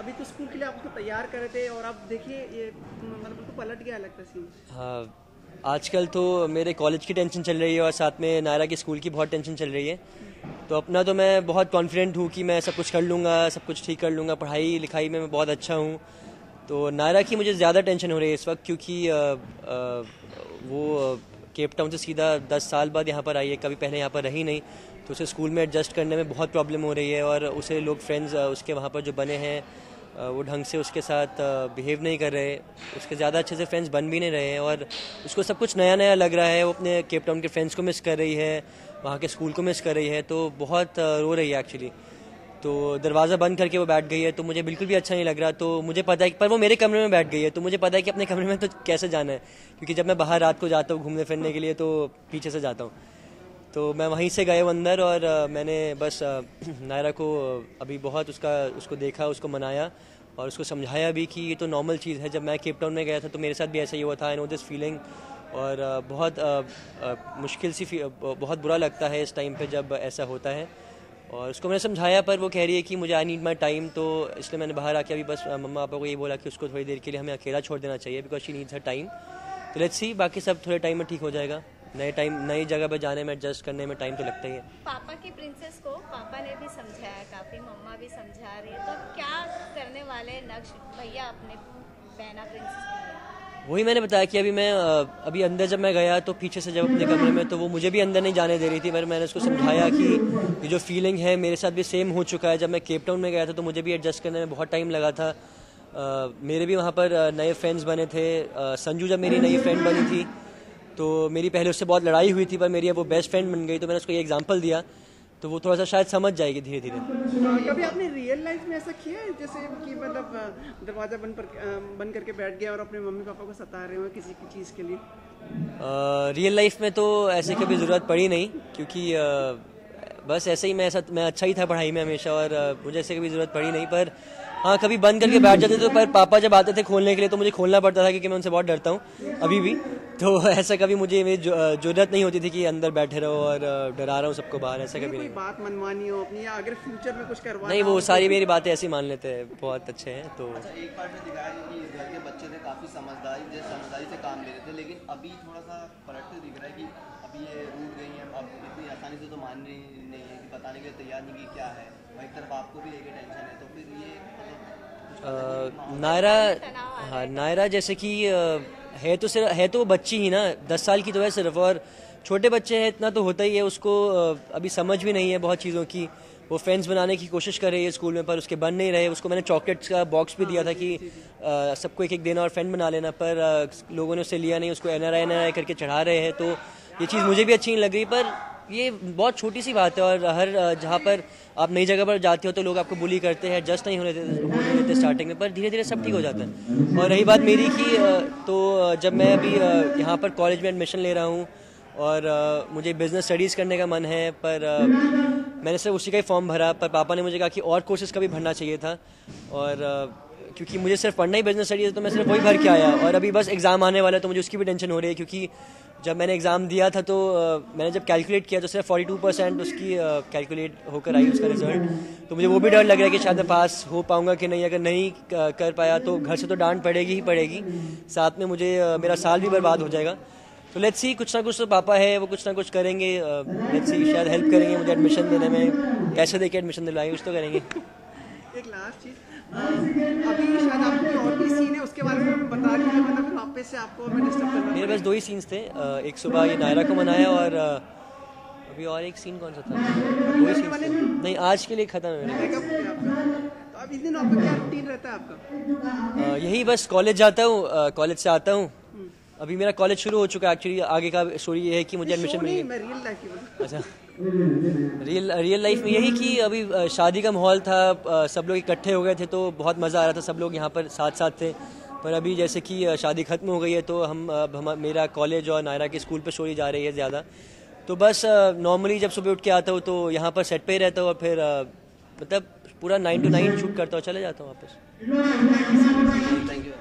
अभी तो स्कूल के लिए आप उसको तैयार कर रहे थे और अब देखिए ये मतलब बिल्कुल पलट गया लगता है सीन। हाँ, आजकल तो मेरे कॉलेज की टेंशन चल रही है और साथ में नायरा की स्कूल की बहुत टेंशन चल रही है। तो अपना तो मैं बहुत कॉन्फिडेंट हूँ कि मैं सब कुछ कर लूँगा, सब कुछ ठीक कर लूँगा, पढ़ाई लिखाई में मैं बहुत अच्छा हूँ। तो नायरा की मुझे ज़्यादा टेंशन हो रही है इस वक्त, क्योंकि वो केप टाउन से सीधा 10 साल बाद यहाँ पर आई है, कभी पहले यहाँ पर रही नहीं। तो उसे स्कूल में एडजस्ट करने में बहुत प्रॉब्लम हो रही है और उसे लोग फ्रेंड्स उसके वहाँ पर जो बने हैं वो ढंग से उसके साथ बिहेव नहीं कर रहे, उसके ज़्यादा अच्छे से फ्रेंड्स बन भी नहीं रहे हैं और उसको सब कुछ नया नया लग रहा है। वो अपने केप टाउन के फ्रेंड्स को मिस कर रही है, वहाँ के स्कूल को मिस कर रही है, तो बहुत रो रही है एक्चुअली। तो दरवाज़ा बंद करके वो बैठ गई है, तो मुझे बिल्कुल भी अच्छा नहीं लग रहा। तो मुझे पता है, पर वो मेरे कमरे में बैठ गई है, तो मुझे पता है कि अपने कमरे में तो कैसे जाना है, क्योंकि जब मैं बाहर रात को जाता हूँ घूमने फिरने के लिए तो पीछे से जाता हूँ। तो मैं वहीं से गया हूँ अंदर और मैंने बस नायरा को अभी बहुत उसको देखा, उसको मनाया और उसको समझाया भी कि ये तो नॉर्मल चीज़ है। जब मैं केप टाउन में गया था तो मेरे साथ भी ऐसा ही हुआ था, आई नो दिस फीलिंग। और बहुत मुश्किल सी बहुत बुरा लगता है इस टाइम पे जब ऐसा होता है। और उसको मैंने समझाया, पर वो कह रही है कि मुझे आई नीड माई टाइम, तो इसलिए मैंने बाहर आके अभी बस मम्मा पापा को ये बोला कि उसको थोड़ी देर के लिए हमें अकेला छोड़ देना चाहिए, because she needs her time. तो लेट्स सी, बाकी सब थोड़े टाइम में ठीक हो जाएगा। नई जगह पर जाने में, एडजस्ट करने में टाइम तो लगता ही है। पापा की प्रिंसेस को पापा ने भी समझाया काफ़ी, मम्मा भी समझा रही है, तो क्या करने वाले नक्श भैया अपने बहना प्रिंसेस के लिए? वही मैंने बताया कि अभी अंदर जब मैं गया तो पीछे से जब अपने कमरे में, तो वो मुझे भी अंदर नहीं जाने दे रही थी। मैंने उसको समझाया कि ये जो फीलिंग है मेरे साथ भी सेम हो चुका है। जब मैं केप टाउन में गया था तो मुझे भी एडजस्ट करने में बहुत टाइम लगा था। मेरे भी वहाँ पर नए फ्रेंड्स बने थे। संजू जब मेरी नई फ्रेंड बनी थी तो मेरी पहले उससे बहुत लड़ाई हुई थी, पर मेरी अब वो बेस्ट फ्रेंड बन गई। तो मैंने उसको ये एग्जांपल दिया, तो वो थोड़ा सा शायद समझ जाएगी धीरे धीरे। कभी आपने रियल लाइफ में ऐसा किया है जैसे कि मतलब दरवाजा बंद करके बैठ गया और अपने मम्मी पापा को सता रहे हो किसी की चीज़ के लिए? रियल लाइफ में तो ऐसे कभी ज़रूरत पड़ी नहीं, क्योंकि बस ऐसे ही मैं अच्छा ही था पढ़ाई में हमेशा और मुझे ऐसे कभी ज़रूरत पड़ी नहीं। पर हाँ, कभी बंद करके बैठ जाते तो, पर पापा जब आते थे खोलने के लिए तो मुझे खोलना पड़ता था, क्योंकि मैं उनसे बहुत डरता हूँ अभी भी। तो ऐसा कभी मुझे मेरी जरूरत नहीं होती थी कि अंदर बैठे रहो और डरा रहा हूँ सबको बाहर, ऐसा कभी नहीं। बात मनवानी हो अपनी, या अगर फ्यूचर में कुछ करवाना नहीं, वो सारी मेरी बातें ऐसी मान लेते हैं, बहुत अच्छे हैं। तो अच्छा, एक पार्ट में दिखाया कि इस घर के बच्चे थे काफ़ी समझदारी से काम ले रहे थे, लेकिन अभी थोड़ा सा पलटते दिख रहा है कि अभी ये रूठ गई हैं, अब इतनी आसानी से तो मान रही नहीं है, कि बताने के लिए तैयार नहीं कि क्या है। और एक तरफ आपको भी लेके टेंशन है, तो फिर ये नायरा, हाँ नायरा जैसे कि है तो वो बच्ची ही ना, 10 साल की तो है सिर्फ, और छोटे बच्चे हैं इतना तो होता ही है। उसको अभी समझ भी नहीं है बहुत चीज़ों की। वो फ्रेंड्स बनाने की कोशिश कर रही है स्कूल में, पर उसके बन नहीं रहे। उसको मैंने चॉकलेट्स का बॉक्स भी दिया था कि सबको एक एक देना और फ्रेंड बना लेना, पर लोगों ने उसे लिया नहीं, उसको NRI करके चढ़ा रहे हैं। तो ये चीज़ मुझे भी अच्छी नहीं लग रही, पर ये बहुत छोटी सी बात है। और हर जहाँ पर आप नई जगह पर जाते हो तो लोग आपको बुली करते हैं, एडजस्ट नहीं होने देते स्टार्टिंग में, पर धीरे धीरे सब ठीक हो जाता है। और रही बात मेरी की, तो जब मैं अभी यहाँ पर कॉलेज में एडमिशन ले रहा हूँ और मुझे बिज़नेस स्टडीज़ करने का मन है, पर मैंने सिर्फ उसी का ही फॉर्म भरा। पर पापा ने मुझे कहा कि और कोर्सेज़ का भी भरना चाहिए था, और क्योंकि मुझे सिर्फ पढ़ना ही बिज़नेस स्टडीज़ है तो मैं सिर्फ वही भर के आया। और अभी बस एग्ज़ाम आने वाला है तो मुझे उसकी भी टेंशन हो रही है, क्योंकि जब मैंने एग्ज़ाम दिया था तो मैंने जब कैलकुलेट किया तो सिर्फ 42% उसकी कैलकुलेट होकर आई उसका रिजल्ट। तो मुझे वो भी डर लग रहा है कि शायद मैं पास हो पाऊँगा कि नहीं। अगर नहीं कर पाया तो घर से तो डांट पड़ेगी ही पड़ेगी, साथ में मुझे मेरा साल भी बर्बाद हो जाएगा। तो लेट्स सी, कुछ ना कुछ तो पापा है, वो कुछ ना कुछ करेंगे। लेट्स सी, शायद हेल्प करेंगे मुझे एडमिशन देने में, पैसे देके एडमिशन दिलाएंगे, कुछ तो करेंगे। एक लास्ट चीज़, अभी शायद आपकी और भी सीन है, उसके बारे में बता दीजिए, मतलब फिर वापस से आपको मैं डिस्टर्ब करना। मेरे पास 2 ही सीन्स थे, एक सुबह ये नायरा को मनाया और अभी और एक सीन कौन सा था? 2 ही सीन्स थे। नहीं, आज के लिए ख़त्म है मेरे। तो अब इस दिन आपका क्या रूटीन रहता है आपका? यही बस कॉलेज जाता हूँ, कॉलेज से आता हूँ। अभी मेरा कॉलेज शुरू हो चुका है एक्चुअली। आगे का स्टोरी ये है कि मुझे एडमिशन मिल गया। रियल लाइफ की अच्छा, रियल लाइफ में यही कि अभी शादी का माहौल था, सब लोग इकट्ठे हो गए थे तो बहुत मज़ा आ रहा था, सब लोग यहाँ पर साथ साथ थे। पर अभी जैसे कि शादी ख़त्म हो गई है तो मेरा कॉलेज और नायरा की स्कूल पे स्टोरी जा रही है ज़्यादा। तो बस नॉर्मली जब सुबह उठ के आता हूँ तो यहाँ पर सेट पे ही रहता हूँ, और फिर मतलब पूरा 9 to 9 शूट करता हूँ, चले जाता हूँ वापस। Thank you.